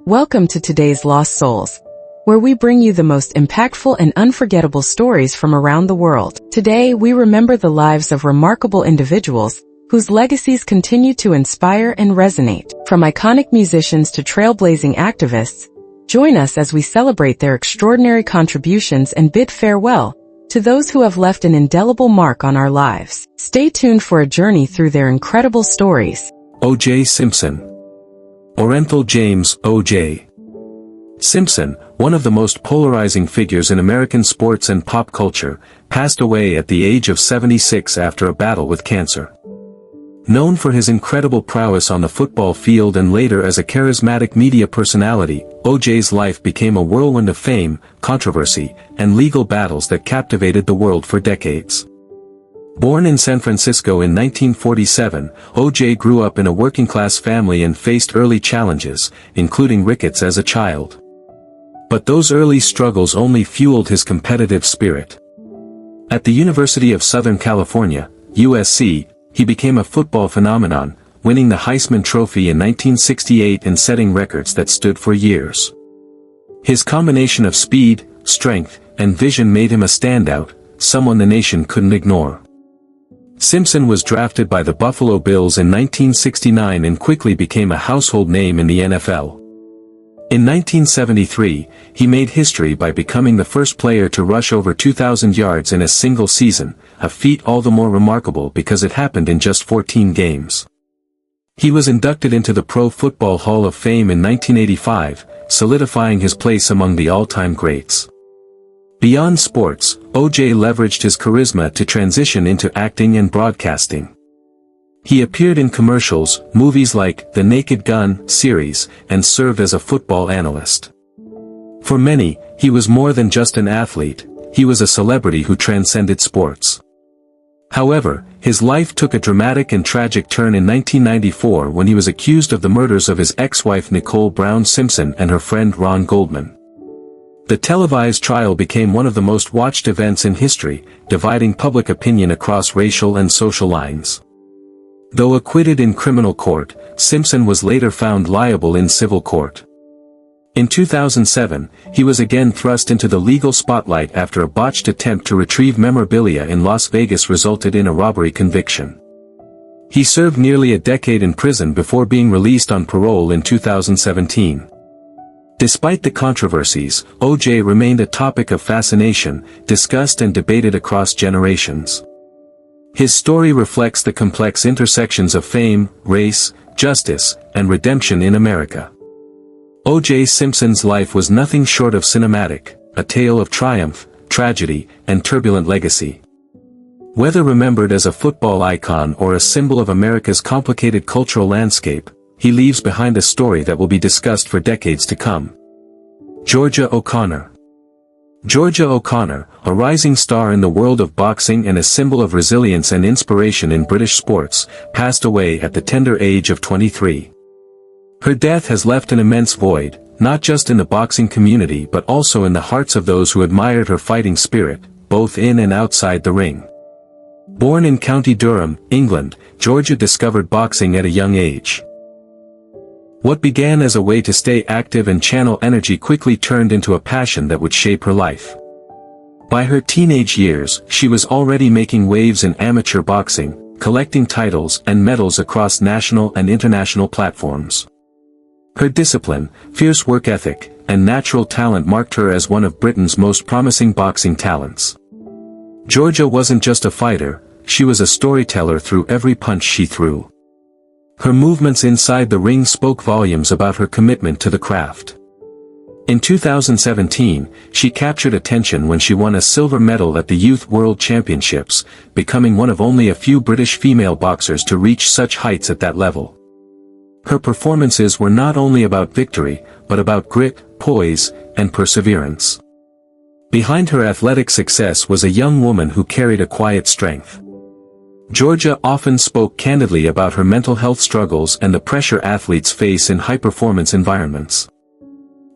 Welcome to today's Lost Souls, where we bring you the most impactful and unforgettable stories from around the world. Today, we remember the lives of remarkable individuals whose legacies continue to inspire and resonate. From iconic musicians to trailblazing activists, join us as we celebrate their extraordinary contributions and bid farewell to those who have left an indelible mark on our lives. Stay tuned for a journey through their incredible stories. O.J. Simpson. Orenthal James, O.J. Simpson, one of the most polarizing figures in American sports and pop culture, passed away at the age of 76 after a battle with cancer. Known for his incredible prowess on the football field and later as a charismatic media personality, O.J.'s life became a whirlwind of fame, controversy, and legal battles that captivated the world for decades. Born in San Francisco in 1947, O.J. grew up in a working-class family and faced early challenges, including rickets as a child. But those early struggles only fueled his competitive spirit. At the University of Southern California, USC, he became a football phenomenon, winning the Heisman Trophy in 1968 and setting records that stood for years. His combination of speed, strength, and vision made him a standout, someone the nation couldn't ignore. Simpson was drafted by the Buffalo Bills in 1969 and quickly became a household name in the NFL. In 1973, he made history by becoming the first player to rush over 2,000 yards in a single season, a feat all the more remarkable because it happened in just 14 games. He was inducted into the Pro Football Hall of Fame in 1985, solidifying his place among the all-time greats. Beyond sports, O.J. leveraged his charisma to transition into acting and broadcasting. He appeared in commercials, movies like The Naked Gun series, and served as a football analyst. For many, he was more than just an athlete, he was a celebrity who transcended sports. However, his life took a dramatic and tragic turn in 1994 when he was accused of the murders of his ex-wife Nicole Brown Simpson and her friend Ron Goldman. The televised trial became one of the most watched events in history, dividing public opinion across racial and social lines. Though acquitted in criminal court, Simpson was later found liable in civil court. In 2007, he was again thrust into the legal spotlight after a botched attempt to retrieve memorabilia in Las Vegas resulted in a robbery conviction. He served nearly a decade in prison before being released on parole in 2017. Despite the controversies, O.J. remained a topic of fascination, discussed and debated across generations. His story reflects the complex intersections of fame, race, justice, and redemption in America. O.J. Simpson's life was nothing short of cinematic, a tale of triumph, tragedy, and turbulent legacy. Whether remembered as a football icon or a symbol of America's complicated cultural landscape, he leaves behind a story that will be discussed for decades to come. Georgia O'Connor. Georgia O'Connor, a rising star in the world of boxing and a symbol of resilience and inspiration in British sports, passed away at the tender age of 23. Her death has left an immense void, not just in the boxing community but also in the hearts of those who admired her fighting spirit, both in and outside the ring. Born in County Durham, England, Georgia discovered boxing at a young age. What began as a way to stay active and channel energy quickly turned into a passion that would shape her life. By her teenage years, she was already making waves in amateur boxing, collecting titles and medals across national and international platforms. Her discipline, fierce work ethic, and natural talent marked her as one of Britain's most promising boxing talents. Georgia wasn't just a fighter, she was a storyteller through every punch she threw. Her movements inside the ring spoke volumes about her commitment to the craft. In 2017, she captured attention when she won a silver medal at the Youth World Championships, becoming one of only a few British female boxers to reach such heights at that level. Her performances were not only about victory, but about grit, poise, and perseverance. Behind her athletic success was a young woman who carried a quiet strength. Georgia often spoke candidly about her mental health struggles and the pressure athletes face in high-performance environments.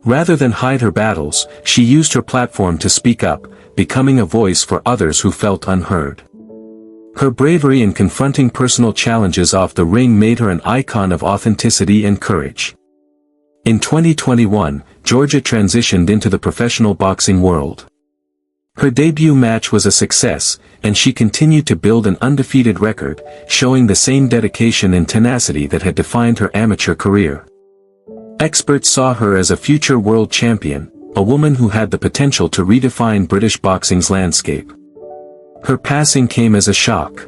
Rather than hide her battles, she used her platform to speak up, becoming a voice for others who felt unheard. Her bravery in confronting personal challenges off the ring made her an icon of authenticity and courage. In 2021, Georgia transitioned into the professional boxing world. Her debut match was a success, and she continued to build an undefeated record, showing the same dedication and tenacity that had defined her amateur career. Experts saw her as a future world champion, a woman who had the potential to redefine British boxing's landscape. Her passing came as a shock.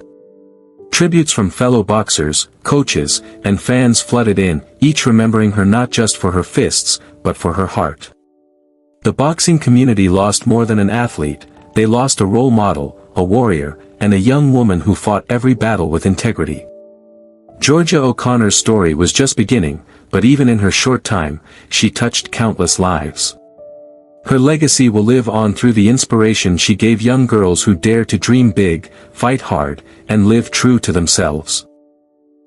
Tributes from fellow boxers, coaches, and fans flooded in, each remembering her not just for her fists, but for her heart. The boxing community lost more than an athlete, they lost a role model, a warrior, and a young woman who fought every battle with integrity. Georgia O'Connor's story was just beginning, but even in her short time, she touched countless lives. Her legacy will live on through the inspiration she gave young girls who dare to dream big, fight hard, and live true to themselves.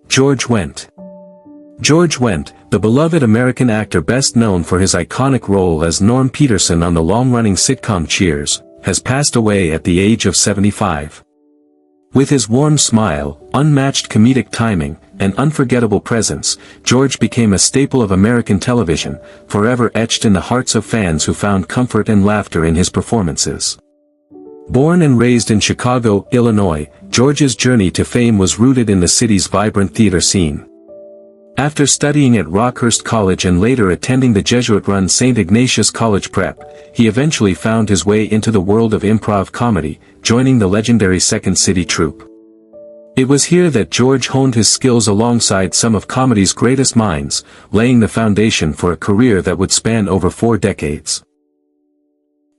George Wendt. George Wendt, the beloved American actor best known for his iconic role as Norm Peterson on the long-running sitcom Cheers, has passed away at the age of 75. With his warm smile, unmatched comedic timing, and unforgettable presence, George became a staple of American television, forever etched in the hearts of fans who found comfort and laughter in his performances. Born and raised in Chicago, Illinois, George's journey to fame was rooted in the city's vibrant theater scene. After studying at Rockhurst College and later attending the Jesuit-run St. Ignatius College Prep, he eventually found his way into the world of improv comedy, joining the legendary Second City troupe. It was here that George honed his skills alongside some of comedy's greatest minds, laying the foundation for a career that would span over 4 decades.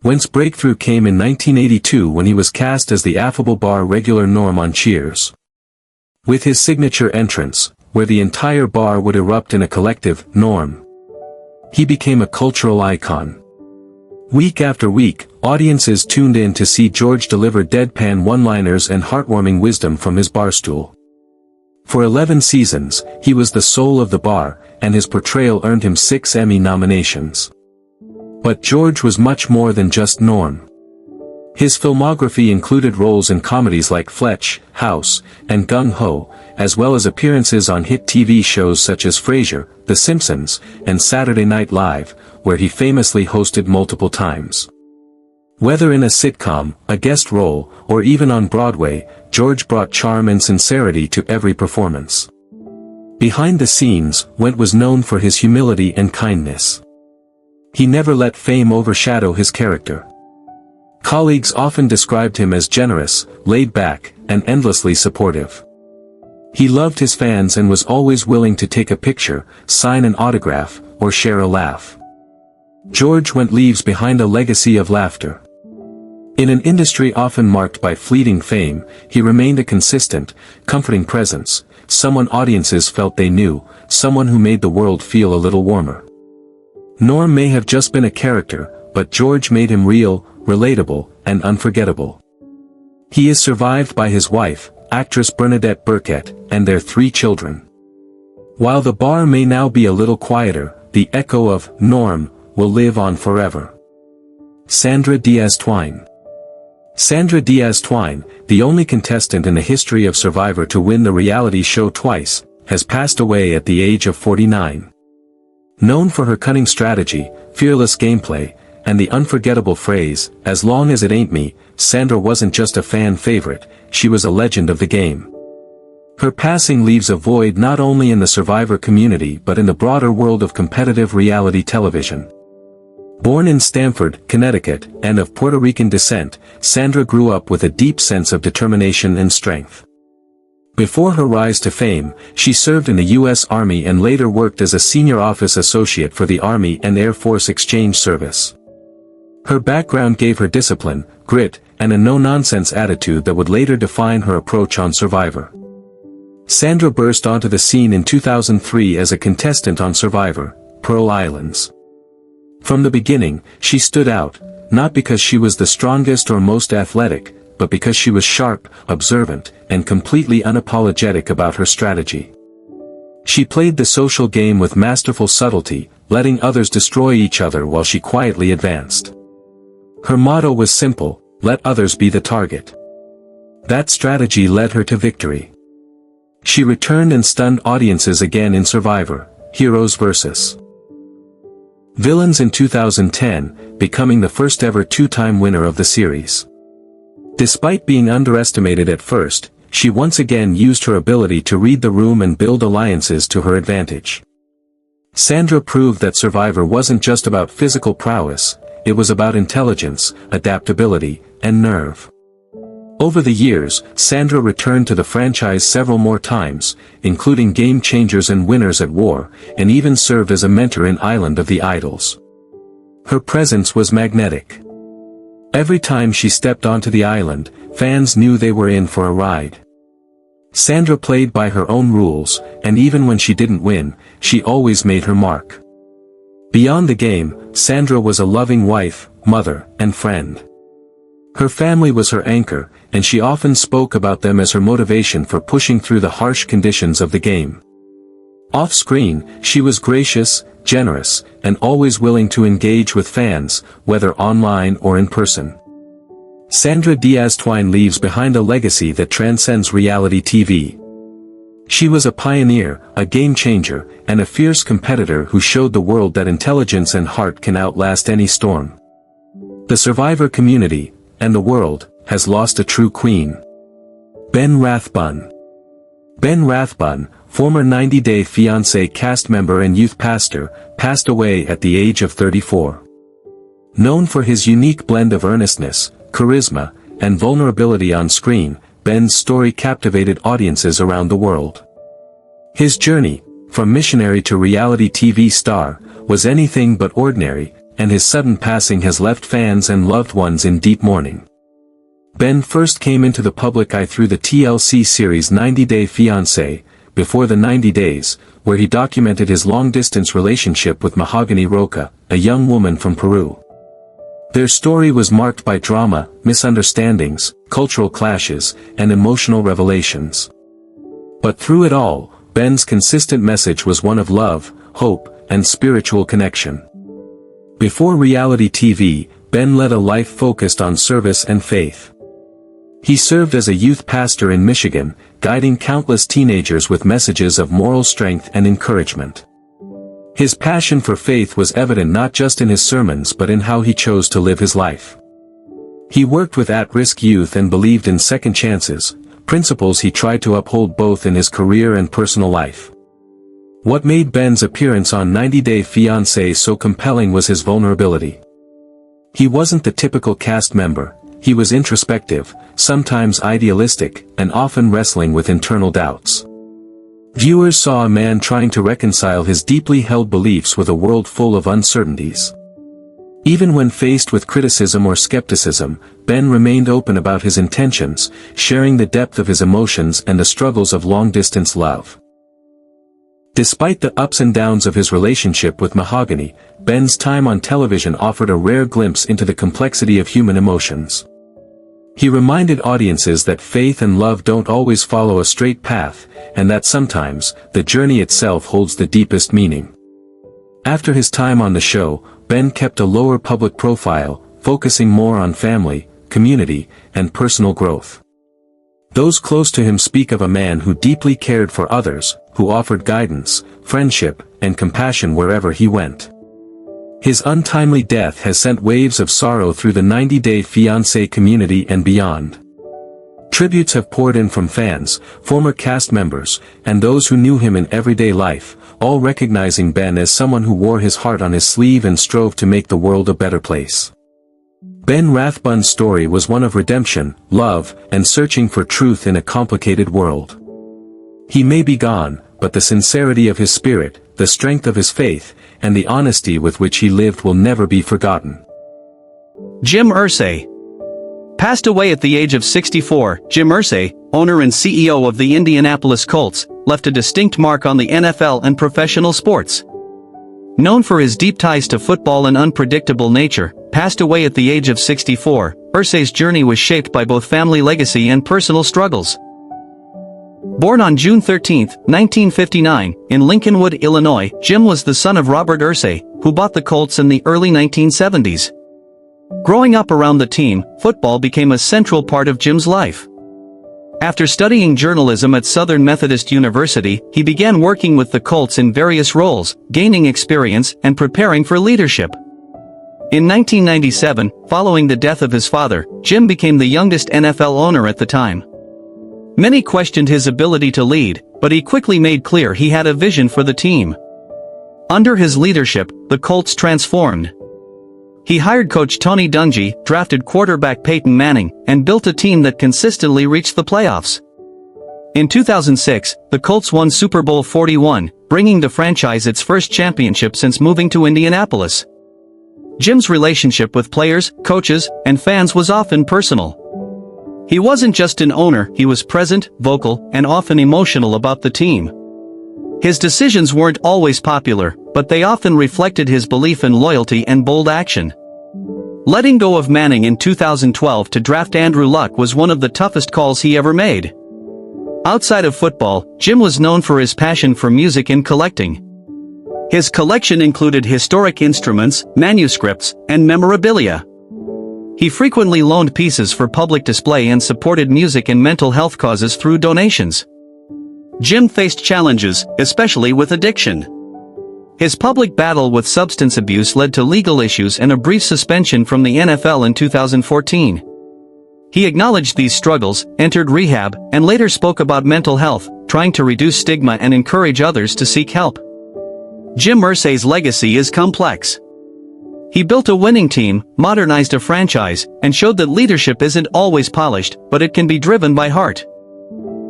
Wendt's breakthrough came in 1982 when he was cast as the affable bar regular Norm on Cheers. With his signature entrance, where the entire bar would erupt in a collective Norm, he became a cultural icon. Week after week, audiences tuned in to see George deliver deadpan one-liners and heartwarming wisdom from his barstool. For 11 seasons, he was the soul of the bar, and his portrayal earned him 6 Emmy nominations. But George was much more than just Norm. His filmography included roles in comedies like Fletch, House, and Gung Ho, as well as appearances on hit TV shows such as Frasier, The Simpsons, and Saturday Night Live, where he famously hosted multiple times. Whether in a sitcom, a guest role, or even on Broadway, George brought charm and sincerity to every performance. Behind the scenes, Wendt was known for his humility and kindness. He never let fame overshadow his character. Colleagues often described him as generous, laid back, and endlessly supportive. He loved his fans and was always willing to take a picture, sign an autograph, or share a laugh. George Wendt leaves behind a legacy of laughter. In an industry often marked by fleeting fame, he remained a consistent, comforting presence, someone audiences felt they knew, someone who made the world feel a little warmer. Norm may have just been a character, but George made him real, relatable, and unforgettable. He is survived by his wife, actress Bernadette Burkett, and their 3 children. While the bar may now be a little quieter, the echo of Norm will live on forever. Sandra Diaz-Twine. Sandra Diaz-Twine, the only contestant in the history of Survivor to win the reality show twice, has passed away at the age of 49. Known for her cunning strategy, fearless gameplay, and the unforgettable phrase, "As long as it ain't me," Sandra wasn't just a fan favorite, she was a legend of the game. Her passing leaves a void not only in the Survivor community but in the broader world of competitive reality television. Born in Stamford, Connecticut, and of Puerto Rican descent, Sandra grew up with a deep sense of determination and strength. Before her rise to fame, she served in the U.S. Army and later worked as a senior office associate for the Army and Air Force Exchange Service. Her background gave her discipline, grit, and a no-nonsense attitude that would later define her approach on Survivor. Sandra burst onto the scene in 2003 as a contestant on Survivor, Pearl Islands. From the beginning, she stood out, not because she was the strongest or most athletic, but because she was sharp, observant, and completely unapologetic about her strategy. She played the social game with masterful subtlety, letting others destroy each other while she quietly advanced. Her motto was simple: let others be the target. That strategy led her to victory. She returned and stunned audiences again in Survivor, Heroes vs. Villains in 2010, becoming the first ever two-time winner of the series. Despite being underestimated at first, she once again used her ability to read the room and build alliances to her advantage. Sandra proved that Survivor wasn't just about physical prowess, it was about intelligence, adaptability, and nerve. Over the years, Sandra returned to the franchise several more times, including Game Changers and Winners at War, and even served as a mentor in Island of the Idols. Her presence was magnetic. Every time she stepped onto the island, fans knew they were in for a ride. Sandra played by her own rules, and even when she didn't win, she always made her mark. Beyond the game, Sandra was a loving wife, mother, and friend. Her family was her anchor, and she often spoke about them as her motivation for pushing through the harsh conditions of the game. Off-screen, she was gracious, generous, and always willing to engage with fans, whether online or in person. Sandra Diaz-Twine leaves behind a legacy that transcends reality TV. She was a pioneer, a game changer, and a fierce competitor who showed the world that intelligence and heart can outlast any storm. The Survivor community, and the world, has lost a true queen. Ben Rathbun. Ben Rathbun, former 90 Day Fiancé cast member and youth pastor, passed away at the age of 34. Known for his unique blend of earnestness, charisma, and vulnerability on screen, Ben's story captivated audiences around the world. His journey, from missionary to reality TV star, was anything but ordinary, and his sudden passing has left fans and loved ones in deep mourning. Ben first came into the public eye through the TLC series 90 Day Fiancé, Before the 90 Days, where he documented his long-distance relationship with Mahogany Roca, a young woman from Peru. Their story was marked by drama, misunderstandings, cultural clashes, and emotional revelations. But through it all, Ben's consistent message was one of love, hope, and spiritual connection. Before reality TV, Ben led a life focused on service and faith. He served as a youth pastor in Michigan, guiding countless teenagers with messages of moral strength and encouragement. His passion for faith was evident not just in his sermons but in how he chose to live his life. He worked with at-risk youth and believed in second chances, principles he tried to uphold both in his career and personal life. What made Ben's appearance on 90 Day Fiancé so compelling was his vulnerability. He wasn't the typical cast member. He was introspective, sometimes idealistic, and often wrestling with internal doubts. Viewers saw a man trying to reconcile his deeply held beliefs with a world full of uncertainties. Even when faced with criticism or skepticism, Ben remained open about his intentions, sharing the depth of his emotions and the struggles of long-distance love. Despite the ups and downs of his relationship with Mahogany, Ben's time on television offered a rare glimpse into the complexity of human emotions. He reminded audiences that faith and love don't always follow a straight path, and that sometimes, the journey itself holds the deepest meaning. After his time on the show, Ben kept a lower public profile, focusing more on family, community, and personal growth. Those close to him speak of a man who deeply cared for others, who offered guidance, friendship, and compassion wherever he went. His untimely death has sent waves of sorrow through the 90 Day Fiancé community and beyond. Tributes have poured in from fans, former cast members, and those who knew him in everyday life, all recognizing Ben as someone who wore his heart on his sleeve and strove to make the world a better place. Ben Rathbun's story was one of redemption, love, and searching for truth in a complicated world. He may be gone, but the sincerity of his spirit, the strength of his faith, and the honesty with which he lived will never be forgotten. Jim Irsay. Passed away at the age of 64, Jim Irsay, owner and CEO of the Indianapolis Colts, left a distinct mark on the NFL and professional sports. Known for his deep ties to football and unpredictable nature, passed away at the age of 64, Irsay's journey was shaped by both family legacy and personal struggles. Born on June 13, 1959, in Lincolnwood, Illinois, Jim was the son of Robert Irsay, who bought the Colts in the early 1970s. Growing up around the team, football became a central part of Jim's life. After studying journalism at Southern Methodist University, he began working with the Colts in various roles, gaining experience and preparing for leadership. In 1997, following the death of his father, Jim became the youngest NFL owner at the time. Many questioned his ability to lead, but he quickly made clear he had a vision for the team. Under his leadership, the Colts transformed. He hired coach Tony Dungy, drafted quarterback Peyton Manning, and built a team that consistently reached the playoffs. In 2006, the Colts won Super Bowl 41, bringing the franchise its first championship since moving to Indianapolis. Jim's relationship with players, coaches, and fans was often personal. He wasn't just an owner, he was present, vocal, and often emotional about the team. His decisions weren't always popular, but they often reflected his belief in loyalty and bold action. Letting go of Manning in 2012 to draft Andrew Luck was one of the toughest calls he ever made. Outside of football, Jim was known for his passion for music and collecting. His collection included historic instruments, manuscripts, and memorabilia. He frequently loaned pieces for public display and supported music and mental health causes through donations. Jim faced challenges, especially with addiction. His public battle with substance abuse led to legal issues and a brief suspension from the NFL in 2014. He acknowledged these struggles, entered rehab, and later spoke about mental health, trying to reduce stigma and encourage others to seek help. Jim Irsay's legacy is complex. He built a winning team, modernized a franchise, and showed that leadership isn't always polished, but it can be driven by heart.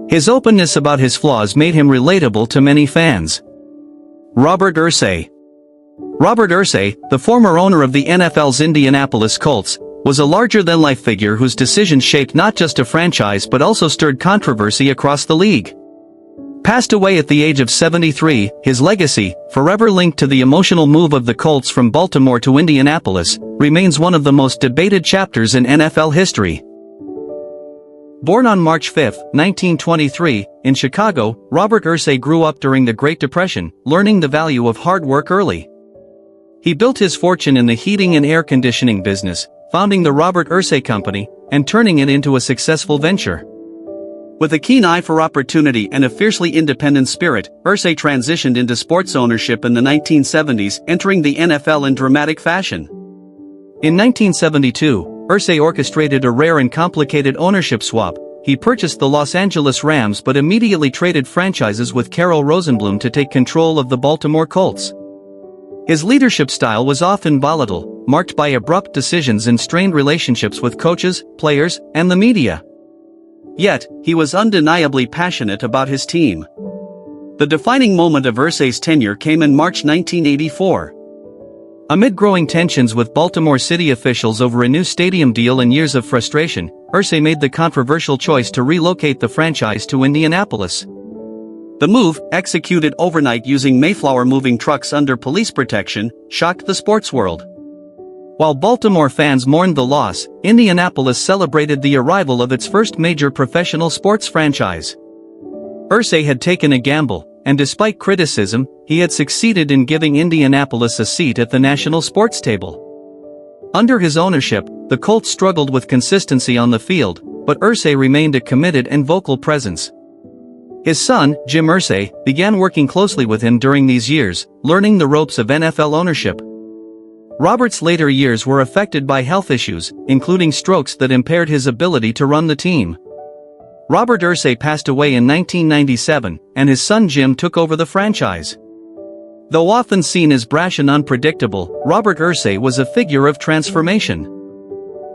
His openness about his flaws made him relatable to many fans. Robert Irsay. Robert Irsay, the former owner of the NFL's Indianapolis Colts, was a larger-than-life figure whose decisions shaped not just a franchise but also stirred controversy across the league. Passed away at the age of 73, his legacy, forever linked to the emotional move of the Colts from Baltimore to Indianapolis, remains one of the most debated chapters in NFL history. Born on March 5, 1923, in Chicago, Robert Irsay grew up during the Great Depression, learning the value of hard work early. He built his fortune in the heating and air conditioning business, founding the Robert Irsay Company, and turning it into a successful venture. With a keen eye for opportunity and a fiercely independent spirit, Irsay transitioned into sports ownership in the 1970s, entering the NFL in dramatic fashion. In 1972, Irsay orchestrated a rare and complicated ownership swap. He purchased the Los Angeles Rams but immediately traded franchises with Carroll Rosenbloom to take control of the Baltimore Colts. His leadership style was often volatile, marked by abrupt decisions and strained relationships with coaches, players, and the media. Yet, he was undeniably passionate about his team. The defining moment of Irsay's tenure came in March 1984. Amid growing tensions with Baltimore city officials over a new stadium deal and years of frustration, Irsay made the controversial choice to relocate the franchise to Indianapolis. The move, executed overnight using Mayflower moving trucks under police protection, shocked the sports world. While Baltimore fans mourned the loss, Indianapolis celebrated the arrival of its first major professional sports franchise. Irsay had taken a gamble, and despite criticism, he had succeeded in giving Indianapolis a seat at the national sports table. Under his ownership, the Colts struggled with consistency on the field, but Irsay remained a committed and vocal presence. His son, Jim Irsay, began working closely with him during these years, learning the ropes of NFL ownership. Robert's later years were affected by health issues, including strokes that impaired his ability to run the team. Robert Irsay passed away in 1997, and his son Jim took over the franchise. Though often seen as brash and unpredictable, Robert Irsay was a figure of transformation.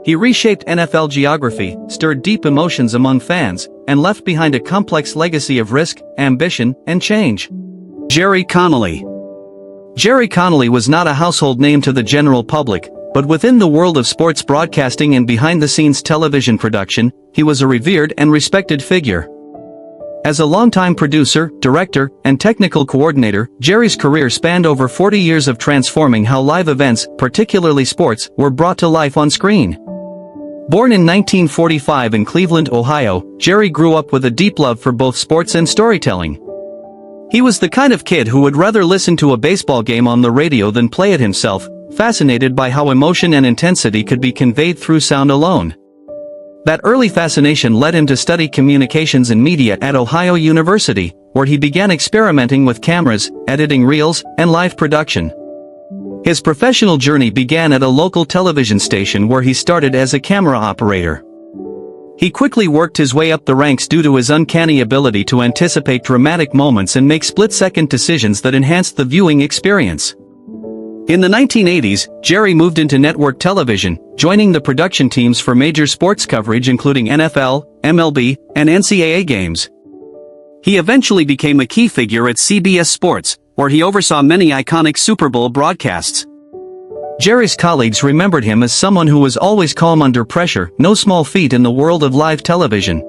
He reshaped NFL geography, stirred deep emotions among fans, and left behind a complex legacy of risk, ambition, and change. Jerry Connolly. Jerry Connolly was not a household name to the general public, but within the world of sports broadcasting and behind-the-scenes television production, he was a revered and respected figure. As a longtime producer, director, and technical coordinator, Jerry's career spanned over 40 years of transforming how live events, particularly sports, were brought to life on screen. Born in 1945 in Cleveland, Ohio, Jerry grew up with a deep love for both sports and storytelling. He was the kind of kid who would rather listen to a baseball game on the radio than play it himself, fascinated by how emotion and intensity could be conveyed through sound alone. That early fascination led him to study communications and media at Ohio University, where he began experimenting with cameras, editing reels, and live production. His professional journey began at a local television station where he started as a camera operator. He quickly worked his way up the ranks due to his uncanny ability to anticipate dramatic moments and make split-second decisions that enhanced the viewing experience. In the 1980s, Jerry moved into network television, joining the production teams for major sports coverage including NFL, MLB, and NCAA games. He eventually became a key figure at CBS Sports, where he oversaw many iconic Super Bowl broadcasts. Jerry's colleagues remembered him as someone who was always calm under pressure, no small feat in the world of live television.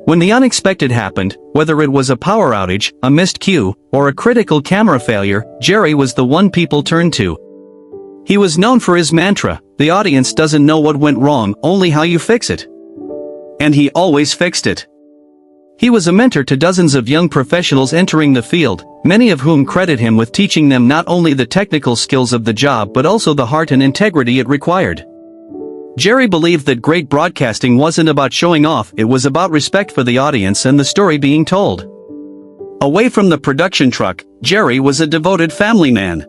When the unexpected happened, whether it was a power outage, a missed cue, or a critical camera failure, Jerry was the one people turned to. He was known for his mantra, "The audience doesn't know what went wrong, only how you fix it." And he always fixed it. He was a mentor to dozens of young professionals entering the field, many of whom credit him with teaching them not only the technical skills of the job but also the heart and integrity it required. Jerry believed that great broadcasting wasn't about showing off, it was about respect for the audience and the story being told. Away from the production truck, Jerry was a devoted family man.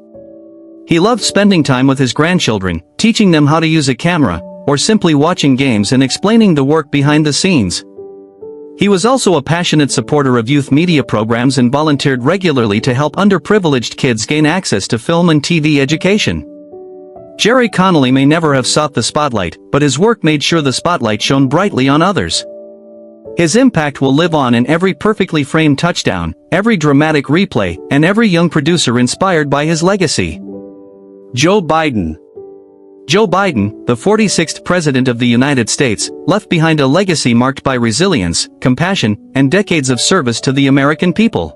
He loved spending time with his grandchildren, teaching them how to use a camera, or simply watching games and explaining the work behind the scenes. He was also a passionate supporter of youth media programs and volunteered regularly to help underprivileged kids gain access to film and TV education. Jerry Connolly may never have sought the spotlight, but his work made sure the spotlight shone brightly on others. His impact will live on in every perfectly framed touchdown, every dramatic replay, and every young producer inspired by his legacy. Joe Biden. Joe Biden, the 46th President of the United States, left behind a legacy marked by resilience, compassion, and decades of service to the American people.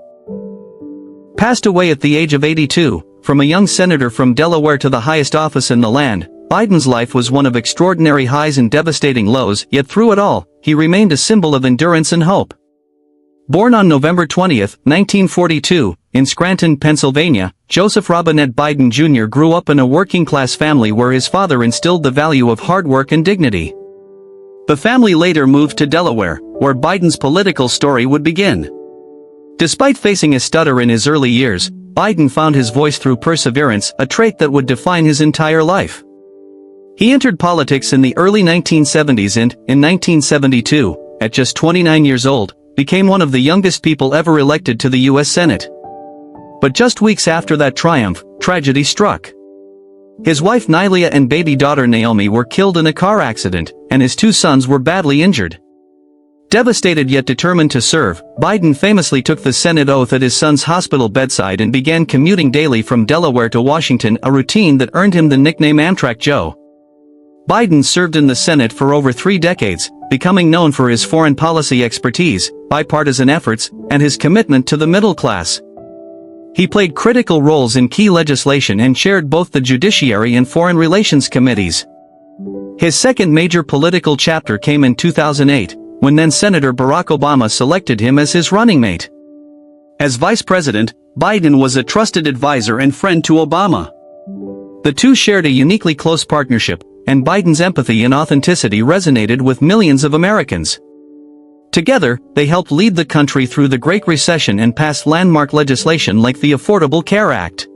Passed away at the age of 82, from a young senator from Delaware to the highest office in the land, Biden's life was one of extraordinary highs and devastating lows, yet through it all, he remained a symbol of endurance and hope. Born on November 20, 1942, in Scranton, Pennsylvania, Joseph Robinette Biden Jr. grew up in a working-class family where his father instilled the value of hard work and dignity. The family later moved to Delaware, where Biden's political story would begin. Despite facing a stutter in his early years, Biden found his voice through perseverance, a trait that would define his entire life. He entered politics in the early 1970s and, in 1972, at just 29 years old, became one of the youngest people ever elected to the U.S. Senate. But just weeks after that triumph, tragedy struck. His wife Nylia and baby daughter Naomi were killed in a car accident, and his two sons were badly injured. Devastated yet determined to serve, Biden famously took the Senate oath at his son's hospital bedside and began commuting daily from Delaware to Washington, a routine that earned him the nickname Amtrak Joe. Biden served in the Senate for over 3 decades, becoming known for his foreign policy expertise, bipartisan efforts, and his commitment to the middle class. He played critical roles in key legislation and chaired both the Judiciary and Foreign Relations Committees. His second major political chapter came in 2008, when then-Senator Barack Obama selected him as his running mate. As vice president, Biden was a trusted advisor and friend to Obama. The two shared a uniquely close partnership, and Biden's empathy and authenticity resonated with millions of Americans. Together, they helped lead the country through the Great Recession and passed landmark legislation like the Affordable Care Act.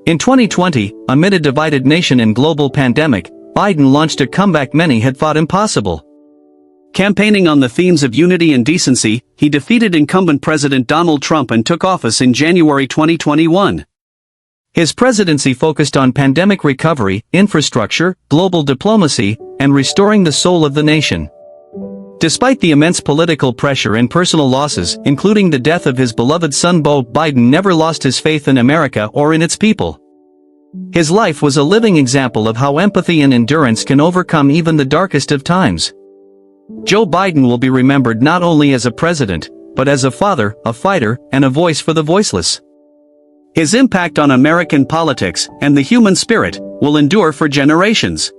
In 2020, amid a divided nation and global pandemic, Biden launched a comeback many had thought impossible. Campaigning on the themes of unity and decency, he defeated incumbent President Donald Trump and took office in January 2021. His presidency focused on pandemic recovery, infrastructure, global diplomacy, and restoring the soul of the nation. Despite the immense political pressure and personal losses, including the death of his beloved son Beau, Biden never lost his faith in America or in its people. His life was a living example of how empathy and endurance can overcome even the darkest of times. Joe Biden will be remembered not only as a president, but as a father, a fighter, and a voice for the voiceless. His impact on American politics and the human spirit will endure for generations.